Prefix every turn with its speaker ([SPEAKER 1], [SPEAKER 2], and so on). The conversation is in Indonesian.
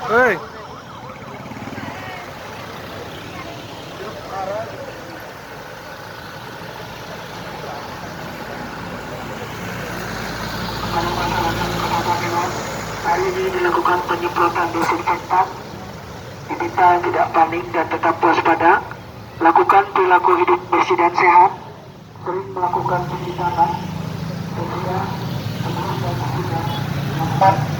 [SPEAKER 1] Hei.
[SPEAKER 2] Hari ini dilakukan penyemprotan desinfektan. Diminta tidak panik dan tetap waspada. Lakukan perilaku hidup bersih dan sehat. Sering melakukan cuci tangan. Dan juga sebelum dan sesudah